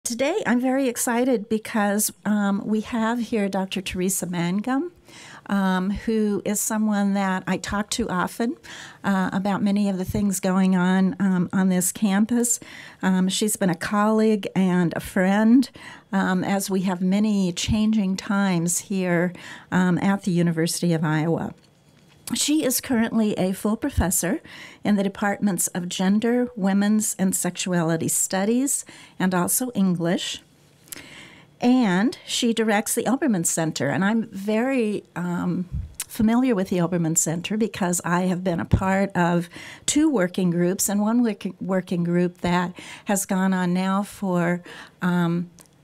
Today, I'm very excited because we have here Dr. Teresa Mangum, who is someone that I talk to often about many of the things going on this campus. She's been a colleague and a friend as we have many changing times here at the University of Iowa. She is currently a full professor in the departments of Gender, Women's, and Sexuality Studies, and also English. And she directs the Obermann Center. And I'm very familiar with the Obermann Center because I have been a part of two working groups, and one working group that has gone on now for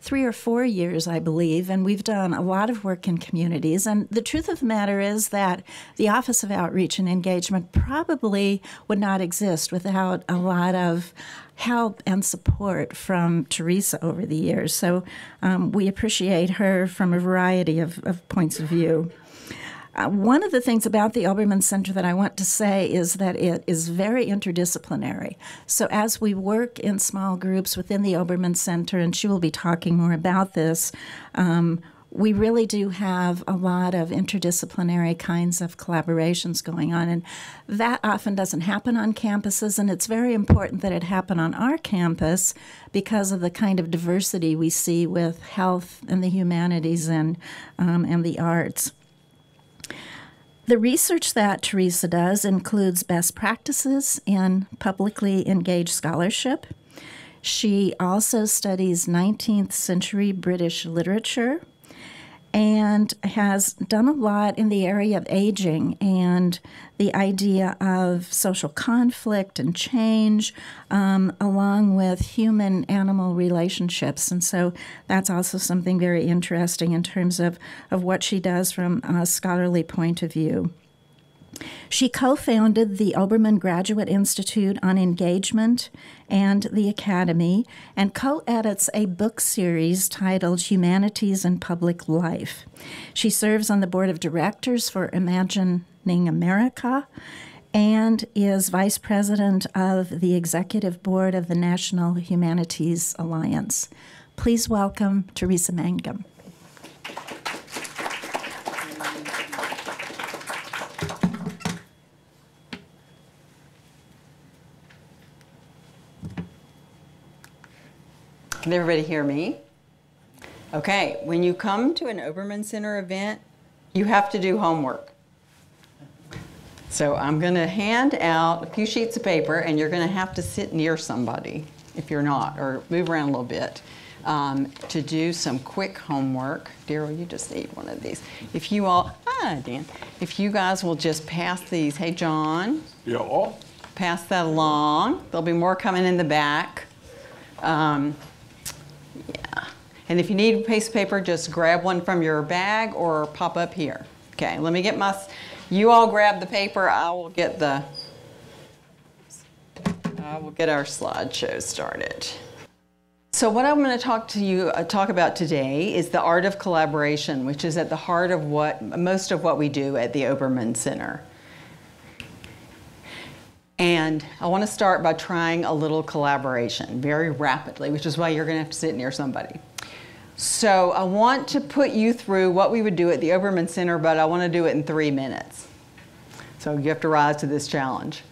3 or 4 years, I believe, and we've done a lot of work in communities. And the truth of the matter is that the Office of Outreach and Engagement probably would not exist without a lot of help and support from Teresa over the years. So we appreciate her from a variety of points of view. One of the things about the Obermann Center that I want to say is that it is very interdisciplinary. So as we work in small groups within the Obermann Center, and she will be talking more about this, we really do have a lot of interdisciplinary kinds of collaborations going on. And that often doesn't happen on campuses, and it's very important that it happen on our campus because of the kind of diversity we see with health and the humanities and the arts. The research that Teresa does includes best practices in publicly engaged scholarship. She also studies 19th century British literature and has done a lot in the area of aging and the idea of social conflict and change, along with human-animal relationships. And so that's also something very interesting in terms of what she does from a scholarly point of view. She co-founded the Obermann Graduate Institute on Engagement and the Academy, and co-edits a book series titled Humanities and Public Life. She serves on the board of directors for Imagining America and is vice president of the executive board of the National Humanities Alliance. Please welcome Teresa Mangum. Can everybody hear me? Okay, when you come to an Obermann Center event, you have to do homework. So I'm going to hand out a few sheets of paper, and you're going to have to sit near somebody, if you're not, or move around a little bit, to do some quick homework. Daryl, you just need one of these. If you all, Dan, if you guys will just pass these. Hey, John. Yeah. Pass that along. There'll be more coming in the back. Yeah. And if you need a piece of paper, just grab one from your bag or pop up here. Okay, let me get you all grab the paper. I will get our slideshow started. So what I'm going to talk about today is the art of collaboration, which is at the heart of most of what we do at the Obermann Center. And I want to start by trying a little collaboration very rapidly, which is why you're going to have to sit near somebody. So I want to put you through what we would do at the Obermann Center, but I want to do it in 3 minutes. So you have to rise to this challenge.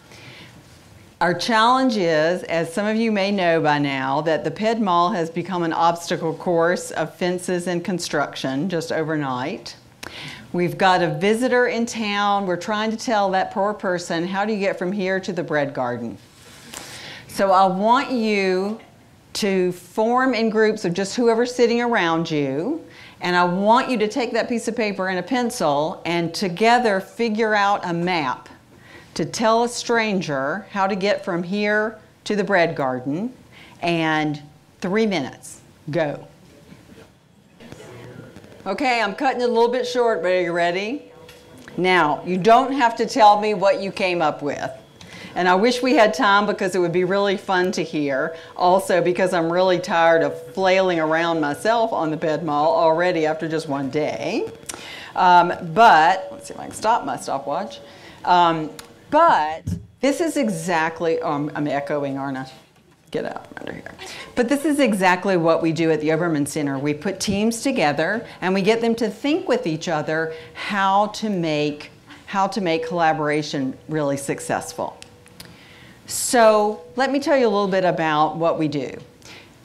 Our challenge is, as some of you may know by now, that the Ped Mall has become an obstacle course of fences and construction just overnight. We've got a visitor in town. We're trying to tell that poor person, how do you get from here to the bread garden? So I want you to form in groups of just whoever's sitting around you, and I want you to take that piece of paper and a pencil and together figure out a map to tell a stranger how to get from here to the bread garden, and 3 minutes. Go. Okay, I'm cutting it a little bit short, but are you ready? Now, you don't have to tell me what you came up with. And I wish we had time because it would be really fun to hear. Also, because I'm really tired of flailing around myself on the Ped Mall already after just one day. But, let's see if I can stop my stopwatch. But this is exactly, I'm echoing, aren't I? get out from under here. But this is exactly what we do at the Obermann Center. We put teams together and we get them to think with each other how to make collaboration really successful. So let me tell you a little bit about what we do.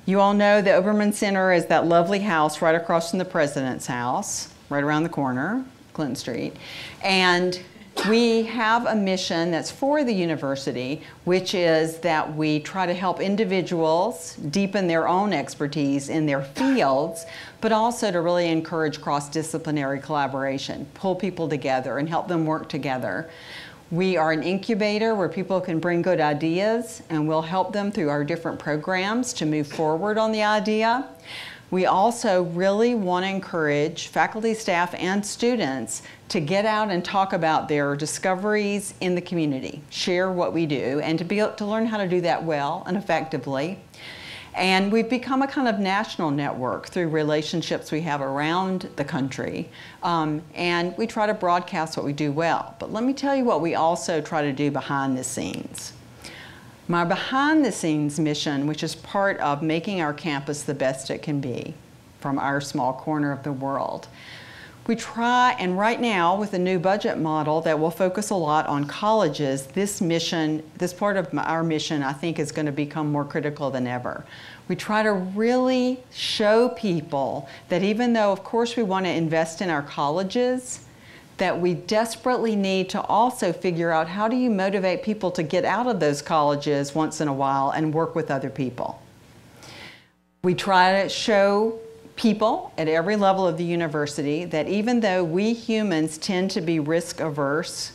You all know the Obermann Center is that lovely house right across from the President's house, right around the corner, Clinton Street. And we have a mission that's for the university, which is that we try to help individuals deepen their own expertise in their fields, but also to really encourage cross-disciplinary collaboration, pull people together and help them work together. We are an incubator where people can bring good ideas, and we'll help them through our different programs to move forward on the idea. We also really want to encourage faculty, staff, and students to get out and talk about their discoveries in the community, share what we do, and to be able to learn how to do that well and effectively. And we've become a kind of national network through relationships we have around the country. And we try to broadcast what we do well. But let me tell you what we also try to do behind the scenes. My behind the scenes mission, which is part of making our campus the best it can be from our small corner of the world. We try, and right now with the new budget model that will focus a lot on colleges, this part of our mission I think is going to become more critical than ever. We try to really show people that even though of course we want to invest in our colleges, that we desperately need to also figure out how do you motivate people to get out of those colleges once in a while and work with other people. We try to show people at every level of the university that even though we humans tend to be risk averse,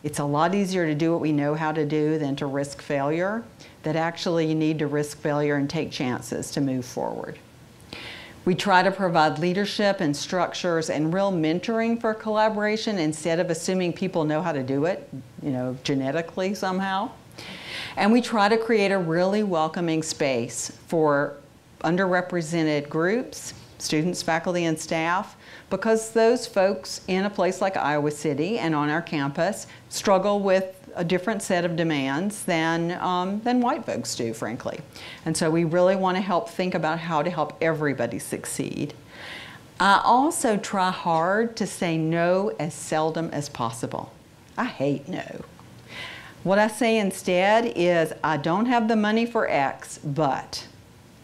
it's a lot easier to do what we know how to do than to risk failure, that actually you need to risk failure and take chances to move forward. We try to provide leadership and structures and real mentoring for collaboration instead of assuming people know how to do it, genetically somehow. And we try to create a really welcoming space for underrepresented groups, students, faculty, and staff, because those folks in a place like Iowa City and on our campus struggle with a different set of demands than white folks do, frankly. And so we really want to help think about how to help everybody succeed. I also try hard to say no as seldom as possible. I hate no. What I say instead is, I don't have the money for X, but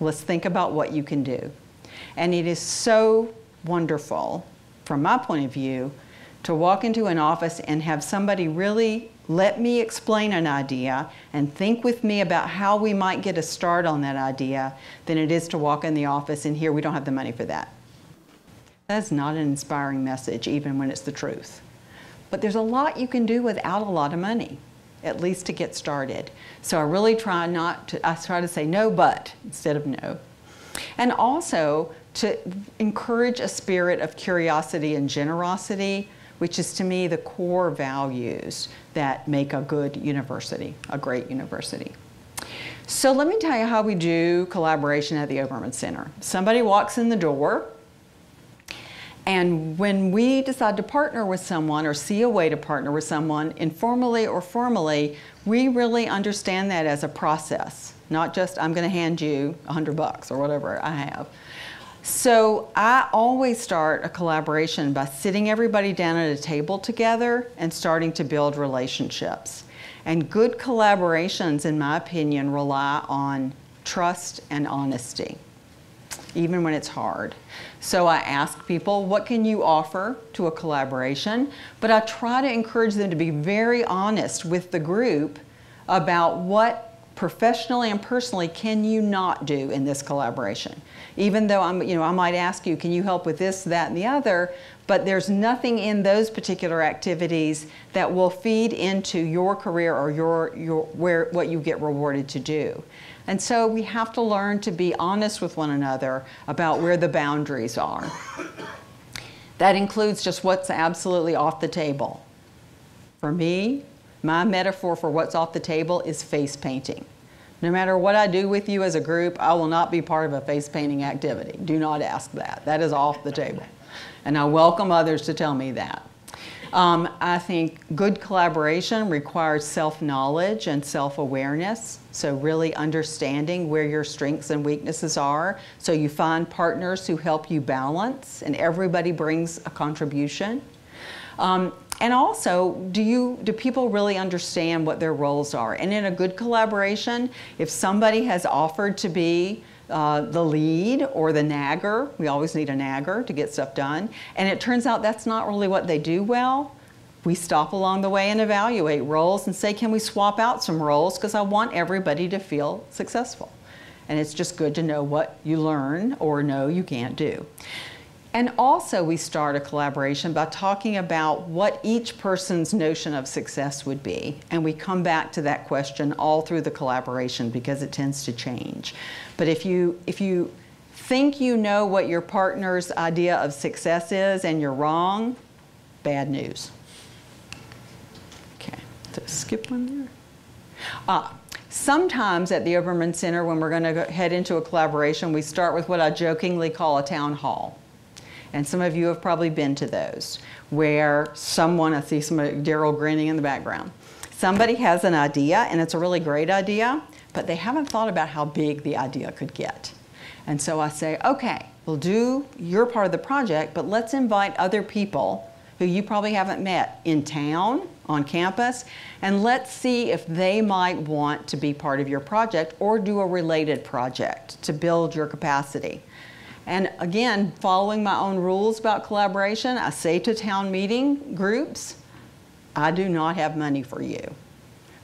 let's think about what you can do. And it is so wonderful, from my point of view, to walk into an office and have somebody really let me explain an idea and think with me about how we might get a start on that idea than it is to walk in the office and hear we don't have the money for that. That's not an inspiring message, even when it's the truth. But there's a lot you can do without a lot of money, at least to get started. So I really try I try to say no, but instead of no. And also to encourage a spirit of curiosity and generosity, which is to me the core values that make a good university, a great university. So let me tell you how we do collaboration at the Obermann Center. Somebody walks in the door, and when we decide to partner with someone or see a way to partner with someone, informally or formally, we really understand that as a process, not just I'm going to hand you $100 or whatever I have. So I always start a collaboration by sitting everybody down at a table together and starting to build relationships. And good collaborations, in my opinion, rely on trust and honesty, even when it's hard. So I ask people, what can you offer to a collaboration? But I try to encourage them to be very honest with the group about what professionally and personally can you not do in this collaboration. Even though I might ask you, can you help with this, that, and the other, but there's nothing in those particular activities that will feed into your career or what you get rewarded to do. And so we have to learn to be honest with one another about where the boundaries are. That includes just what's absolutely off the table. For me, my metaphor for what's off the table is face painting. No matter what I do with you as a group, I will not be part of a face painting activity. Do not ask that. That is off the table. And I welcome others to tell me that. I think good collaboration requires self-knowledge and self-awareness. So really understanding where your strengths and weaknesses are. So you find partners who help you balance and everybody brings a contribution. And also, do people really understand what their roles are? And in a good collaboration, if somebody has offered to be the lead or the nagger, we always need a nagger to get stuff done, and it turns out that's not really what they do well, we stop along the way and evaluate roles and say, can we swap out some roles? Because I want everybody to feel successful. And it's just good to know what you learn or know you can't do. And also we start a collaboration by talking about what each person's notion of success would be. And we come back to that question all through the collaboration because it tends to change. But if you think you know what your partner's idea of success is and you're wrong, bad news. Okay, did I skip one there? Sometimes at the Obermann Center, when we're going to head into a collaboration, we start with what I jokingly call a town hall. And some of you have probably been to those, where someone, I see Daryl grinning in the background. Somebody has an idea, and it's a really great idea, but they haven't thought about how big the idea could get. And so I say, okay, we'll do your part of the project, but let's invite other people who you probably haven't met in town, on campus, and let's see if they might want to be part of your project or do a related project to build your capacity. And again, following my own rules about collaboration, I say to town meeting groups, I do not have money for you,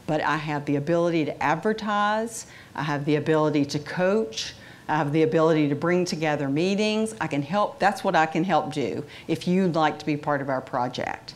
but I have the ability to advertise, I have the ability to coach, I have the ability to bring together meetings. I can help, that's what I can help do if you'd like to be part of our project.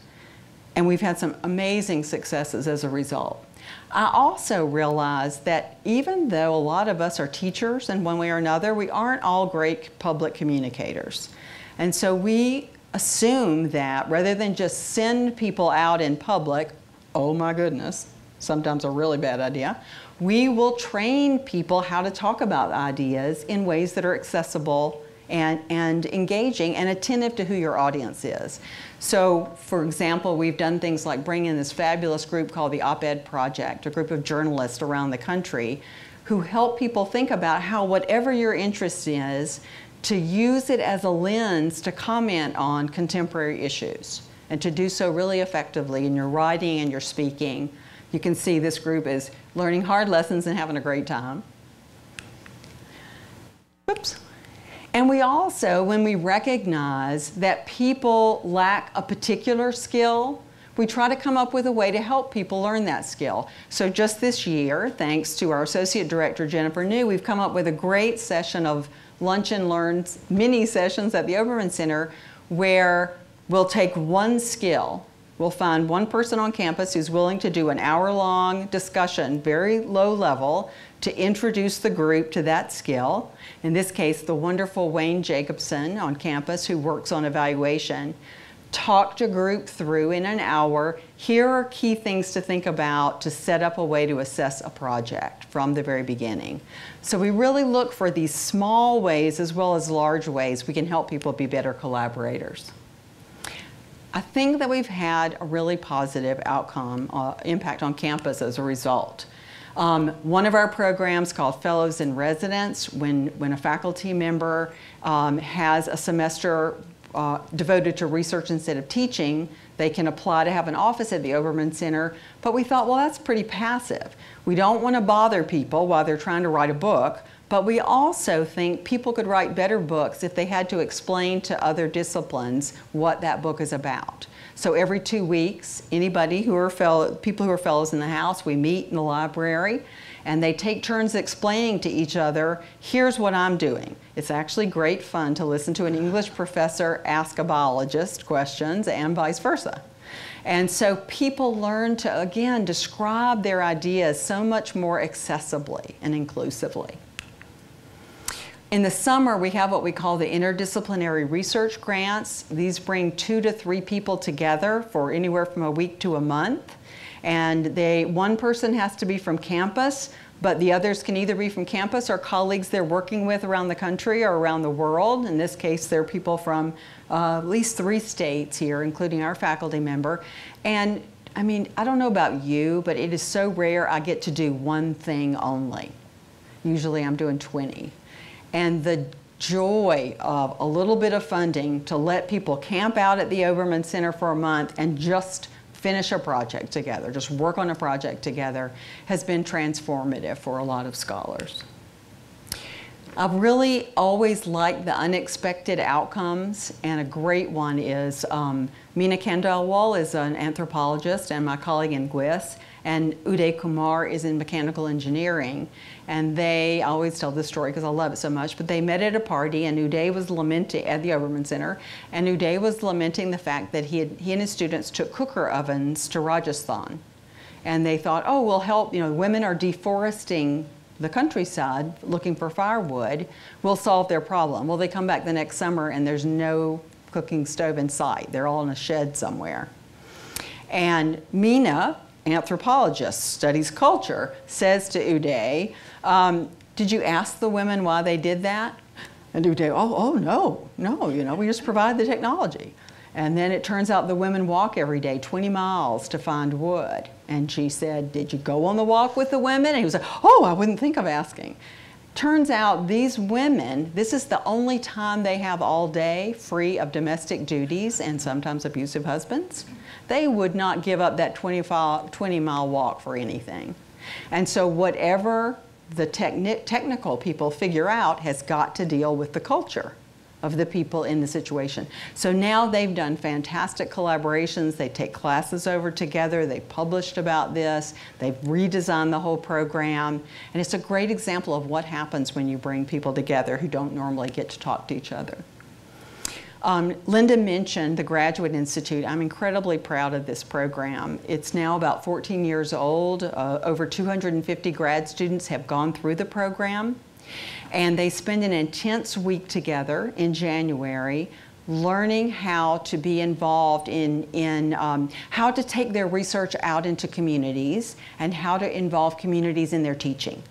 And we've had some amazing successes as a result. I also realized that even though a lot of us are teachers in one way or another, we aren't all great public communicators. And so we assume that rather than just send people out in public, oh my goodness, sometimes a really bad idea, we will train people how to talk about ideas in ways that are accessible and engaging and attentive to who your audience is. So, for example, we've done things like bring in this fabulous group called the Op-Ed Project, a group of journalists around the country who help people think about how whatever your interest is, to use it as a lens to comment on contemporary issues and to do so really effectively in your writing and your speaking. You can see this group is learning hard lessons and having a great time. Whoops. And we also, when we recognize that people lack a particular skill, we try to come up with a way to help people learn that skill. So just this year, thanks to our Associate Director, Jennifer New, we've come up with a great session of Lunch and Learns, mini sessions at the Obermann Center, where we'll take one skill. We'll find one person on campus who's willing to do an hour-long discussion, very low level, to introduce the group to that skill. In this case, the wonderful Wayne Jacobson on campus who works on evaluation, talked a group through in an hour, here are key things to think about to set up a way to assess a project from the very beginning. So we really look for these small ways as well as large ways we can help people be better collaborators. I think that we've had a really positive outcome, impact on campus as a result. One of our programs called Fellows in Residence, when a faculty member has a semester devoted to research instead of teaching, they can apply to have an office at the Obermann Center. But we thought, well, that's pretty passive. We don't want to bother people while they're trying to write a book, but we also think people could write better books if they had to explain to other disciplines what that book is about. So every 2 weeks, anybody who are people who are fellows in the house, we meet in the library, and they take turns explaining to each other, here's what I'm doing. It's actually great fun to listen to an English professor ask a biologist questions and vice versa. And so people learn to, again, describe their ideas so much more accessibly and inclusively. In the summer, we have what we call the Interdisciplinary Research Grants. These bring 2 to 3 people together for anywhere from a week to a month. And one person has to be from campus, but the others can either be from campus or colleagues they're working with around the country or around the world. In this case, they're people from at least 3 states here, including our faculty member. And I mean, I don't know about you, but it is so rare I get to do one thing only. Usually I'm doing 20. And the joy of a little bit of funding to let people camp out at the Obermann Center for a month and just finish a project together, just work on a project together, has been transformative for a lot of scholars. I've really always liked the unexpected outcomes, and a great one is Meena Khandelwal is an anthropologist and my colleague in GWIS, and Uday Kumar is in mechanical engineering. And I always tell this story because I love it so much, but they met at a party and Uday was lamenting, at the Obermann Center, and Uday was lamenting the fact that he and his students took cooker ovens to Rajasthan. And they thought, oh, we'll help, women are deforesting the countryside looking for firewood, we'll solve their problem. Well, they come back the next summer and there's no cooking stove in sight. They're all in a shed somewhere. And Meena, anthropologist, studies culture, says to Uday, did you ask the women why they did that? And Uday, oh no, we just provide the technology. And then it turns out the women walk every day 20 miles to find wood. And she said, did you go on the walk with the women? And he was like, oh, I wouldn't think of asking. Turns out these women, this is the only time they have all day free of domestic duties and sometimes abusive husbands. They would not give up that 20-mile walk for anything. And so whatever the technical people figure out has got to deal with the culture of the people in the situation. So now they've done fantastic collaborations. They take classes over together. They've published about this. They've redesigned the whole program. And it's a great example of what happens when you bring people together who don't normally get to talk to each other. Linda mentioned the Graduate Institute. I'm incredibly proud of this program. It's now about 14 years old. Over 250 grad students have gone through the program. And they spend an intense week together in January learning how to be involved in how to take their research out into communities and how to involve communities in their teaching.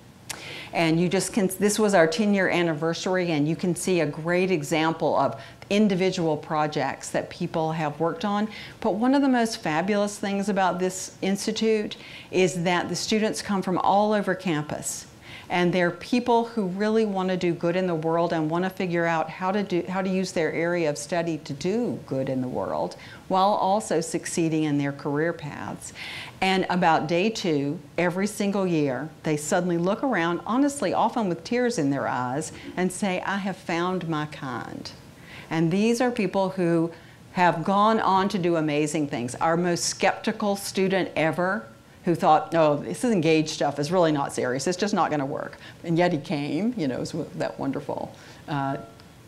And you just can, this was our 10-year anniversary, and you can see a great example of individual projects that people have worked on. But one of the most fabulous things about this institute is that the students come from all over campus. And they're people who really want to do good in the world and want to figure out how to use their area of study to do good in the world while also succeeding in their career paths. And about day 2, every single year, they suddenly look around, honestly, often with tears in their eyes, and say, I have found my kind. And these are people who have gone on to do amazing things. Our most skeptical student ever, who thought, no, this engaged stuff is really not serious, it's just not going to work. And yet he came, it was that wonderful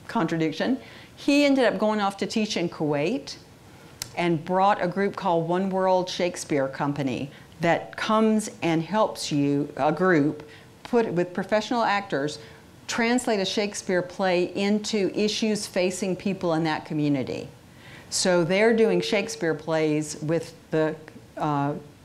contradiction. He ended up going off to teach in Kuwait and brought a group called One World Shakespeare Company that comes and helps you, a group, with professional actors, translate a Shakespeare play into issues facing people in that community. So they're doing Shakespeare plays with the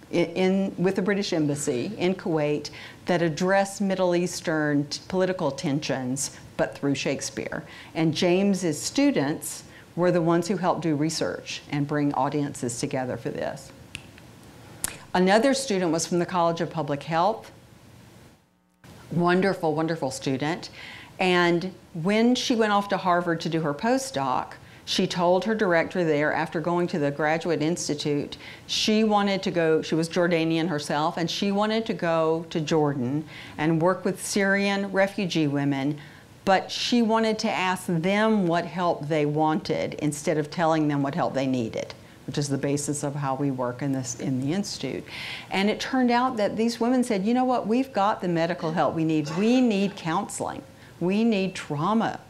with the British Embassy in Kuwait that address Middle Eastern political tensions, but through Shakespeare. And James's students were the ones who helped do research and bring audiences together for this. Another student was from the College of Public Health. Wonderful, wonderful student. And when she went off to Harvard to do her postdoc, she told her director there, after going to the Graduate Institute, she wanted to go, she was Jordanian herself, and she wanted to go to Jordan and work with Syrian refugee women, but she wanted to ask them what help they wanted instead of telling them what help they needed, which is the basis of how we work in the Institute. And it turned out that these women said, you know what, we've got the medical help we need. We need counseling. We need trauma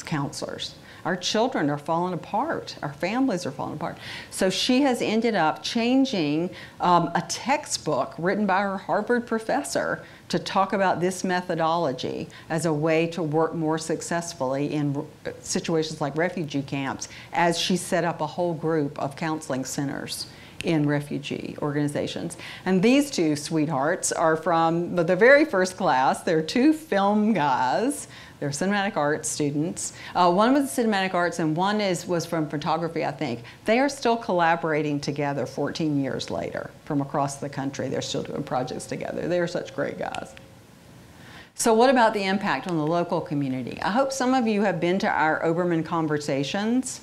counselors. Our children are falling apart. Our families are falling apart. So she has ended up changing a textbook written by her Harvard professor to talk about this methodology as a way to work more successfully in situations like refugee camps, as she set up a whole group of counseling centers in refugee organizations. And these two sweethearts are from the very first class. They're two film guys. They're cinematic arts students. One was cinematic arts and one was from photography, I think. They are still collaborating together 14 years later from across the country. They're still doing projects together. They are such great guys. So what about the impact on the local community? I hope some of you have been to our Obermann conversations.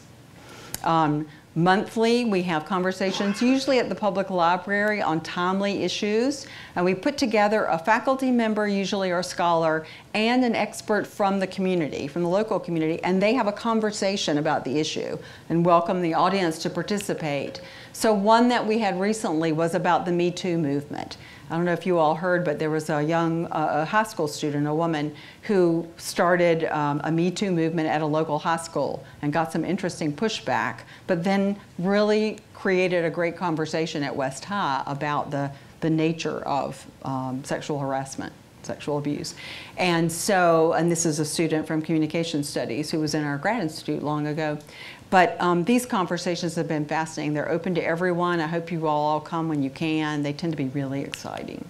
Monthly, we have conversations, usually at the public library, on timely issues. And we put together a faculty member, usually or a scholar, and an expert from the community, from the local community, and they have a conversation about the issue and welcome the audience to participate. So one that we had recently was about the MeToo movement. I don't know if you all heard, but there was a young high school student, a woman, who started a MeToo movement at a local high school and got some interesting pushback, but then really created a great conversation at West High about the nature of sexual harassment, sexual abuse. And so, and this is a student from Communication Studies who was in our grad institute long ago. But these conversations have been fascinating. They're open to everyone. I hope you all come when you can. They tend to be really exciting.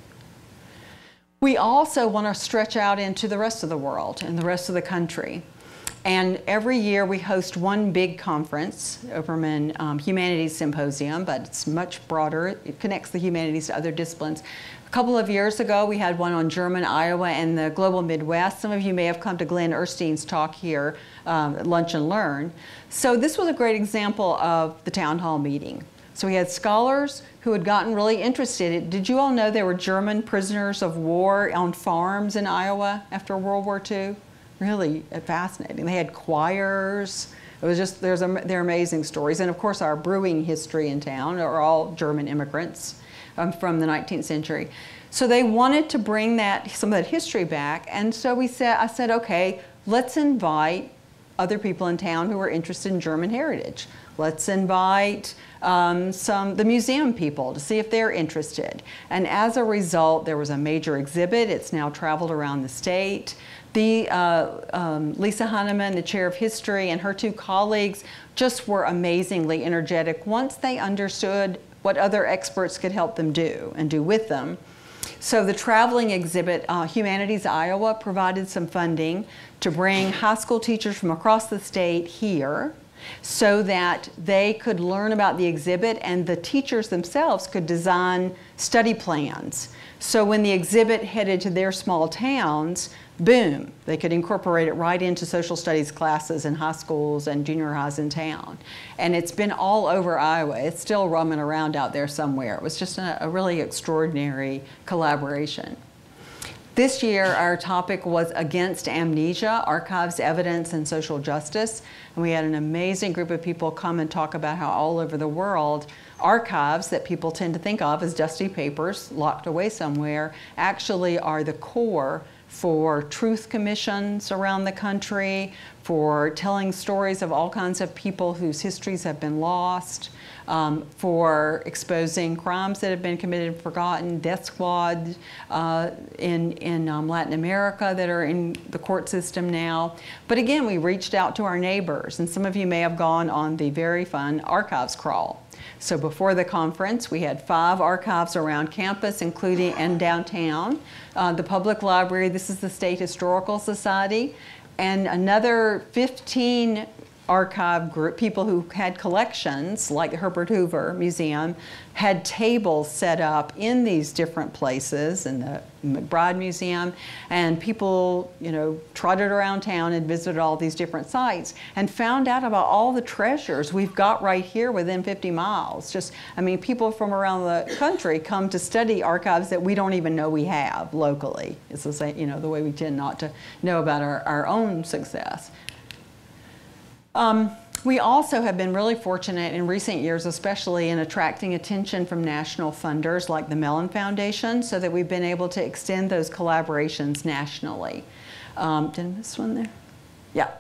We also want to stretch out into the rest of the world and the rest of the country. And every year we host one big conference, Obermann Humanities Symposium, but it's much broader. It connects the humanities to other disciplines. A couple of years ago, we had one on German Iowa and the global Midwest. Some of you may have come to Glenn Erstein's talk here at Lunch and Learn. So this was a great example of the town hall meeting. So we had scholars who had gotten really interested. Did you all know there were German prisoners of war on farms in Iowa after World War II? Really fascinating. They had choirs. It was just, they're amazing stories. And of course, our brewing history in town are all German immigrants from the 19th century. So they wanted to bring some of that history back. And so I said, okay, let's invite other people in town who are interested in German heritage. Let's invite the museum people to see if they're interested. And as a result, there was a major exhibit. It's now traveled around the state. Lisa Heinemann, the chair of history, and her two colleagues just were amazingly energetic once they understood what other experts could help them do and do with them. So the traveling exhibit, Humanities Iowa, provided some funding to bring high school teachers from across the state here so that they could learn about the exhibit and the teachers themselves could design study plans. So when the exhibit headed to their small towns, boom, they could incorporate it right into social studies classes in high schools and junior highs in town. And it's been all over Iowa. It's still roaming around out there somewhere. It was just a really extraordinary collaboration. This year, our topic was Against Amnesia, Archives, Evidence, and Social Justice. And we had an amazing group of people come and talk about how all over the world, archives that people tend to think of as dusty papers locked away somewhere actually are the core for truth commissions around the country, for telling stories of all kinds of people whose histories have been lost, for exposing crimes that have been committed and forgotten, death squads in Latin America that are in the court system now. But again, we reached out to our neighbors, and some of you may have gone on the very fun archives crawl. So before the conference, we had 5 archives around campus, including and downtown. The public library, this is the State Historical Society, and another 15 archive group, people who had collections, like the Herbert Hoover Museum, had tables set up in these different places, in the McBride Museum, and people, trotted around town and visited all these different sites and found out about all the treasures we've got right here within 50 miles. People from around the country come to study archives that we don't even know we have locally. It's the same, the way we tend not to know about our own success. We also have been really fortunate in recent years, especially in attracting attention from national funders like the Mellon Foundation, so that we've been able to extend those collaborations nationally. Did I miss one there? Yeah.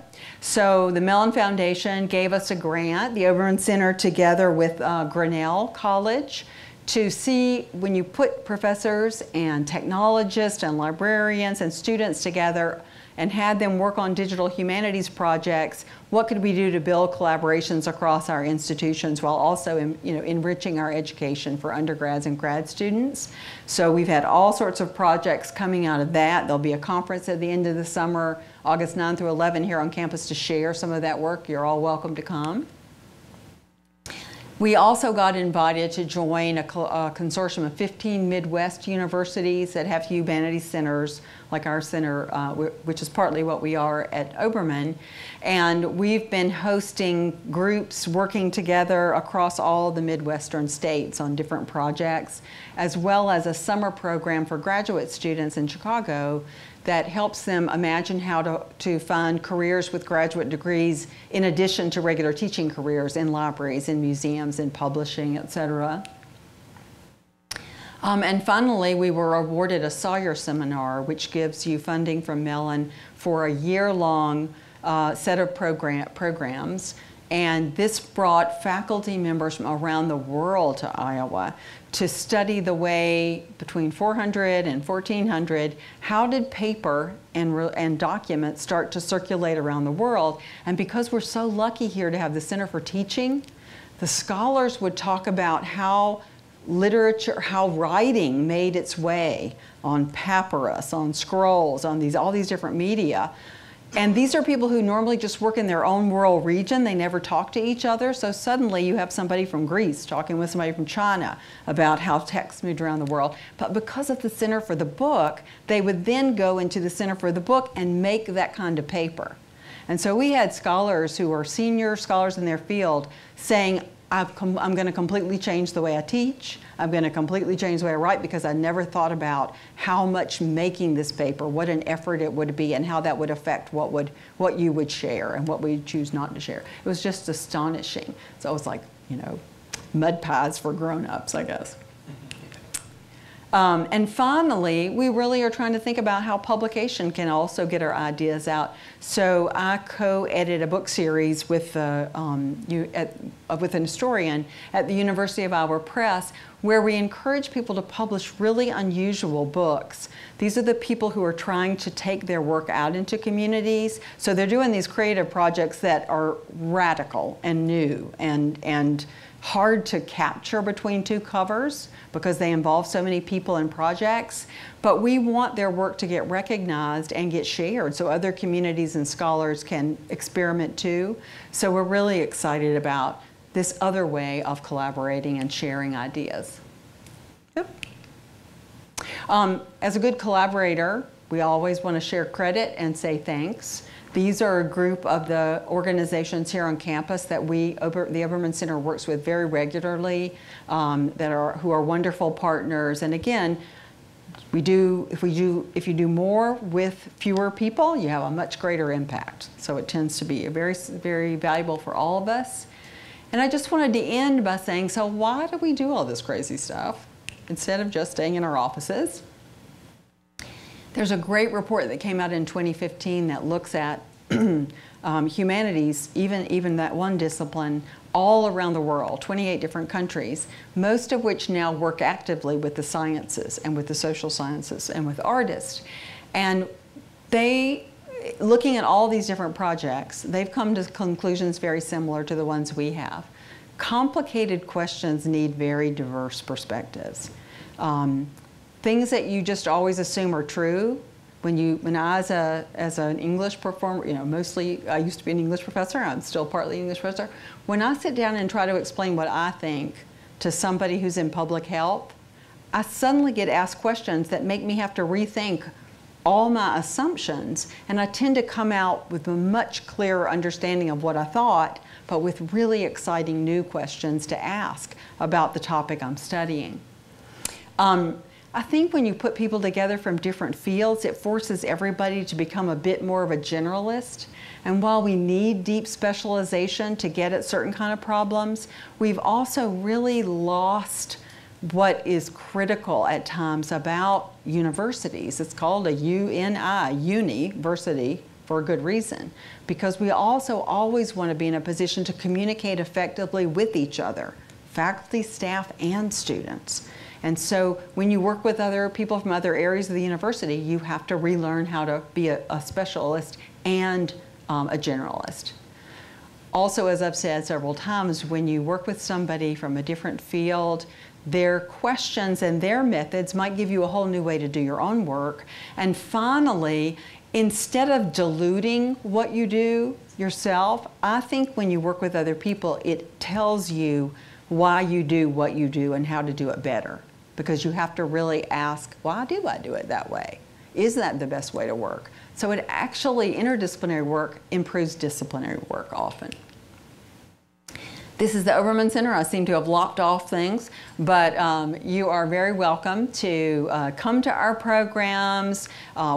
So the Mellon Foundation gave us a grant, the Obermann Center together with Grinnell College, to see when you put professors and technologists and librarians and students together and had them work on digital humanities projects. What could we do to build collaborations across our institutions while also enriching our education for undergrads and grad students? So we've had all sorts of projects coming out of that. There'll be a conference at the end of the summer, August 9 through 11 here on campus to share some of that work. You're all welcome to come. We also got invited to join a consortium of 15 Midwest universities that have humanities centers, like our center, which is partly what we are at Obermann. And we've been hosting groups working together across all the Midwestern states on different projects, as well as a summer program for graduate students in Chicago that helps them imagine how to find careers with graduate degrees in addition to regular teaching careers in libraries, in museums, in publishing, etc. And finally, we were awarded a Sawyer Seminar, which gives you funding from Mellon for a year-long set of programs. And this brought faculty members from around the world to Iowa to study the way between 400 and 1400, how did paper and documents start to circulate around the world? And because we're so lucky here to have the Center for Teaching, the scholars would talk about how literature, how writing made its way on papyrus, on scrolls, on all these different media. And these are people who normally just work in their own rural region. They never talk to each other. So suddenly you have somebody from Greece talking with somebody from China about how text moved around the world. But because of the Center for the Book, they would then go into the Center for the Book and make that kind of paper. And so we had scholars who are senior scholars in their field saying, I'm going to completely change the way I teach. I'm going to completely change the way I write because I never thought about how much making this paper, what an effort it would be, and how that would affect what you would share and what we choose not to share. It was just astonishing. So it was like, mud pies for grown-ups, I guess. And finally, we really are trying to think about how publication can also get our ideas out. So I co-edited a book series with an historian at the University of Iowa Press, where we encourage people to publish really unusual books. These are the people who are trying to take their work out into communities. So they're doing these creative projects that are radical and new and hard to capture between two covers because they involve so many people and projects. But we want their work to get recognized and get shared so other communities and scholars can experiment too. So we're really excited about this other way of collaborating and sharing ideas. Yep. As a good collaborator, we always want to share credit and say thanks. These are a group of the organizations here on campus that the Obermann Center works with very regularly, who are wonderful partners. And again, if you do more with fewer people, you have a much greater impact. So it tends to be very, very valuable for all of us. And I just wanted to end by saying, so why do we do all this crazy stuff instead of just staying in our offices? There's a great report that came out in 2015 that looks at humanities, even that one discipline, all around the world, 28 different countries, most of which now work actively with the sciences and with the social sciences and with artists. And looking at all these different projects, they've come to conclusions very similar to the ones we have. Complicated questions need very diverse perspectives. Things that you just always assume are true, when I, as an English performer, mostly I used to be an English professor, I'm still partly English professor. When I sit down and try to explain what I think to somebody who's in public health, I suddenly get asked questions that make me have to rethink all my assumptions, and I tend to come out with a much clearer understanding of what I thought, but with really exciting new questions to ask about the topic I'm studying. I think when you put people together from different fields, it forces everybody to become a bit more of a generalist. And while we need deep specialization to get at certain kind of problems, we've also really lost what is critical at times about universities. It's called a university, for a good reason, because we also always want to be in a position to communicate effectively with each other, faculty, staff, and students. And so when you work with other people from other areas of the university, you have to relearn how to be a specialist and a generalist. Also, as I've said several times, when you work with somebody from a different field, their questions and their methods might give you a whole new way to do your own work. And finally, instead of diluting what you do yourself, I think when you work with other people, it tells you why you do what you do and how to do it better. Because you have to really ask, why do I do it that way? Is that the best way to work? So it actually, interdisciplinary work improves disciplinary work often. This is the Obermann Center. I seem to have lopped off things, but you are very welcome to come to our programs.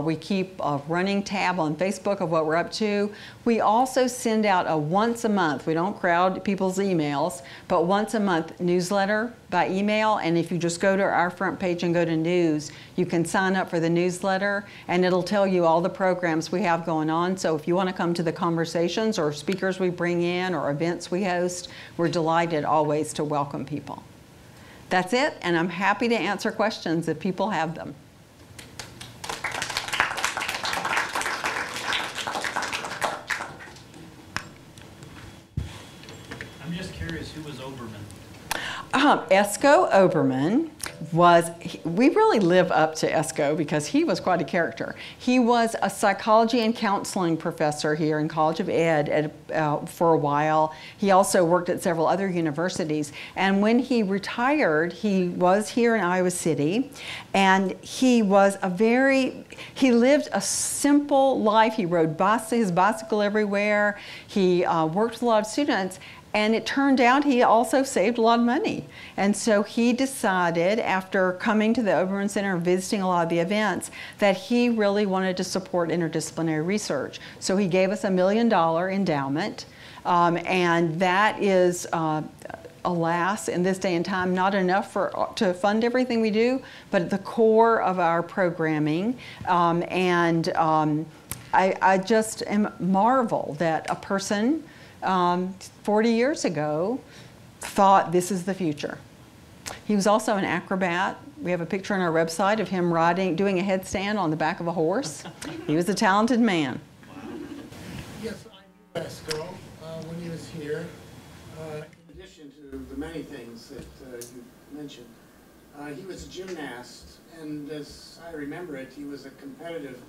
We keep a running tab on Facebook of what we're up to. We also send out a once a month, we don't crowd people's emails, but once a month newsletter by email. And if you just go to our front page and go to news, you can sign up for the newsletter and it'll tell you all the programs we have going on. So if you want to come to the conversations or speakers we bring in or events we host, we're delighted always to welcome people. That's it, and I'm happy to answer questions if people have them. I'm just curious, who was Obermann? Esco Obermann was, we really live up to Esco because he was quite a character. He was a psychology and counseling professor here in College of Ed for a while. He also worked at several other universities. And when he retired, he was here in Iowa City, and he was he lived a simple life. He rode his bicycle everywhere. He worked with a lot of students. And it turned out he also saved a lot of money. And so he decided, after coming to the Obermann Center and visiting a lot of the events, that he really wanted to support interdisciplinary research. So he gave us $1 million endowment. And that is, alas, in this day and time, not enough to fund everything we do, but the core of our programming. I just am marvel that a person 40 years ago thought this is the future. He was also an acrobat. We have a picture on our website of him doing a headstand on the back of a horse. He was a talented man. Yes, I knew Esco when he was here. In addition to the many things that you mentioned, he was a gymnast, and as I remember it, he was a competitive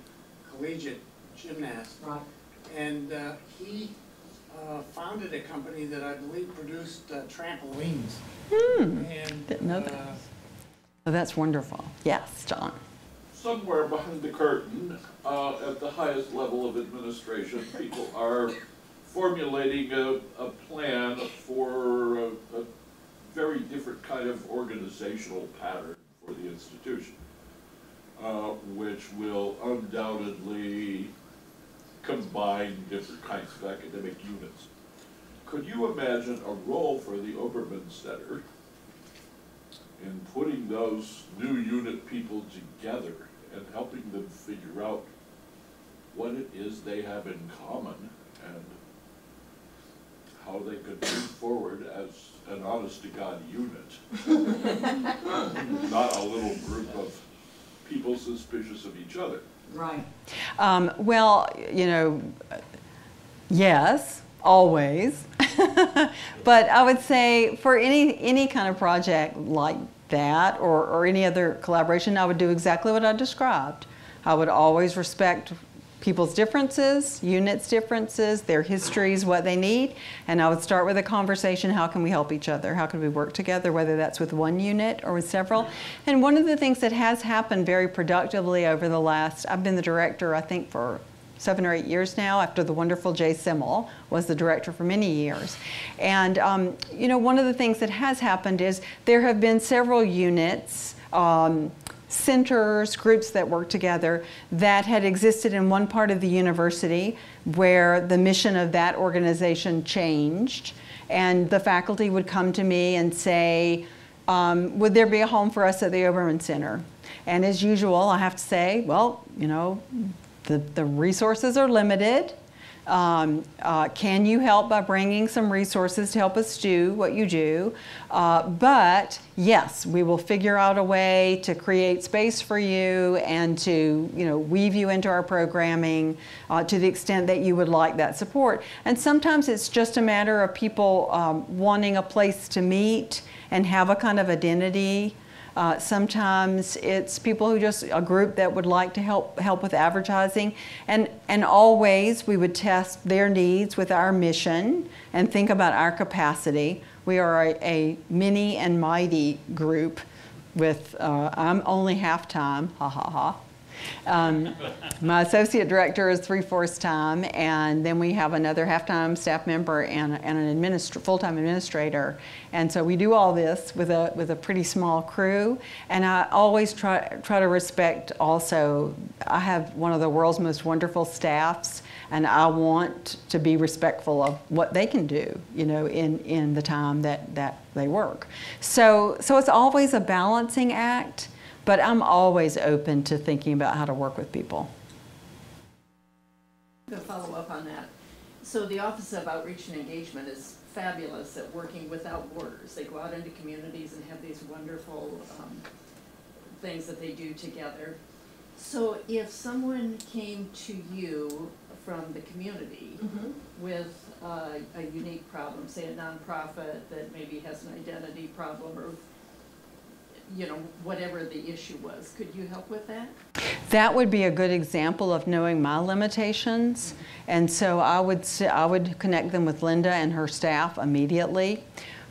collegiate gymnast. Right. And he founded a company that I believe produced trampolines. And, didn't know that. Oh, that's wonderful. Yes, John. Somewhere behind the curtain, at the highest level of administration, people are formulating a plan for a very different kind of organizational pattern for the institution, which will undoubtedly combine different kinds of academic units. Could you imagine a role for the Obermann Center in putting those new unit people together and helping them figure out what it is they have in common and how they could move forward as an honest-to-God unit, not a little group of people suspicious of each other? Right. Well, you know, yes, always. But I would say for any kind of project like that or any other collaboration, I would do exactly what I described. I would always respect people's differences, units' differences, their histories, what they need, and I would start with a conversation, how can we help each other? How can we work together, whether that's with one unit or with several? And one of the things that has happened very productively over the last, I've been the director, I think, for 7 or 8 years now, after the wonderful Jay Simmel was the director for many years. And you know, one of the things that has happened is there have been several units, centers, groups that work together that had existed in one part of the university where the mission of that organization changed, and the faculty would come to me and say, would there be a home for us at the Obermann Center? And as usual, I have to say, well, you know, the resources are limited. Can you help by bringing some resources to help us do what you do? But yes, we will figure out a way to create space for you and to, weave you into our programming to the extent that you would like that support. And sometimes it's just a matter of people wanting a place to meet and have a kind of identity. Sometimes it's people who just, a group that would like to help with advertising. And always we would test their needs with our mission and think about our capacity. We are a mini and mighty group with, I'm only half-time, ha ha ha. My associate director is 3/4 time, and then we have another half-time staff member and an full-time administrator. And so we do all this with a pretty small crew. And I always try to respect also, I have one of the world's most wonderful staffs, and I want to be respectful of what they can do, in the time that they work. So it's always a balancing act. But I'm always open to thinking about how to work with people. To follow up on that. So the Office of Outreach and Engagement is fabulous at working without borders. They go out into communities and have these wonderful things that they do together. So if someone came to you from the community with a unique problem, say a nonprofit that maybe has an identity problem or whatever the issue was. Could you help with that? That would be a good example of knowing my limitations. And so I would connect them with Linda and her staff immediately.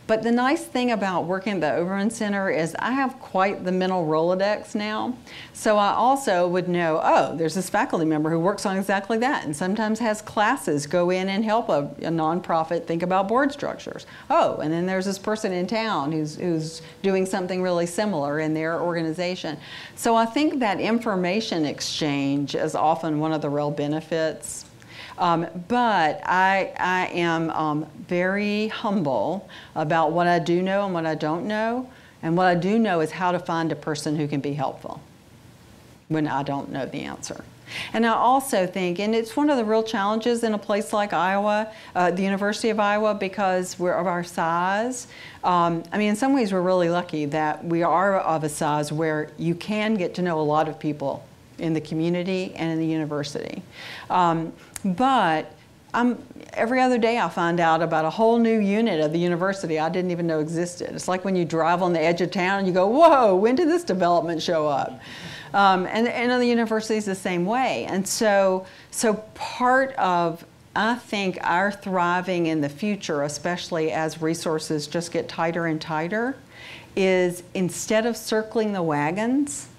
But the nice thing about working at the Obermann Center is I have quite the mental Rolodex now. So I also would know, oh, there's this faculty member who works on exactly that and sometimes has classes go in and help a nonprofit think about board structures. Oh, and then there's this person in town who's doing something really similar in their organization. So I think that information exchange is often one of the real benefits. But I am very humble about what I do know and what I don't know. And what I do know is how to find a person who can be helpful when I don't know the answer. And I also think, and it's one of the real challenges in a place like Iowa, the University of Iowa, because we're of our size. In some ways we're really lucky that we are of a size where you can get to know a lot of people in the community and in the university. But every other day I find out about a whole new unit of the university I didn't even know existed. It's like when you drive on the edge of town and you go, whoa, when did this development show up? And the university is the same way. And so part of, I think, our thriving in the future, especially as resources just get tighter and tighter, is instead of circling the wagons,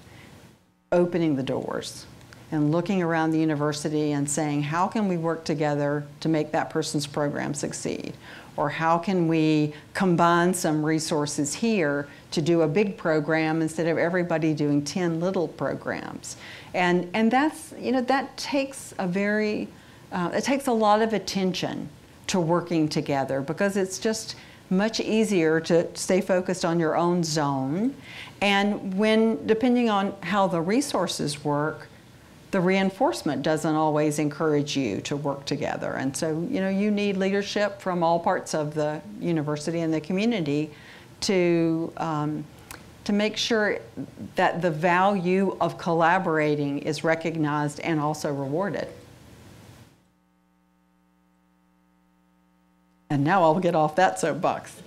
opening the doors and looking around the university and saying, how can we work together to make that person's program succeed? Or how can we combine some resources here to do a big program instead of everybody doing 10 little programs? And that's, that takes it takes a lot of attention to working together, because it's just much easier to stay focused on your own zone. And depending on how the resources work, the reinforcement doesn't always encourage you to work together. And so, you need leadership from all parts of the university and the community to make sure that the value of collaborating is recognized and also rewarded. And now I'll get off that soapbox.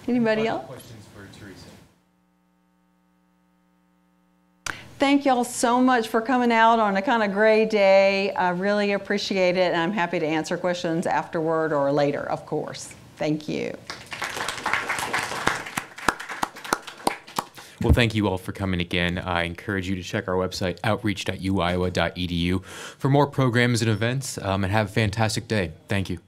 Anybody else? Questions for Teresa? Thank y'all so much for coming out on a kind of gray day. I really appreciate it, and I'm happy to answer questions afterward or later, of course. Thank you. Well, thank you all for coming again. I encourage you to check our website, outreach.uiowa.edu, for more programs and events, and have a fantastic day. Thank you.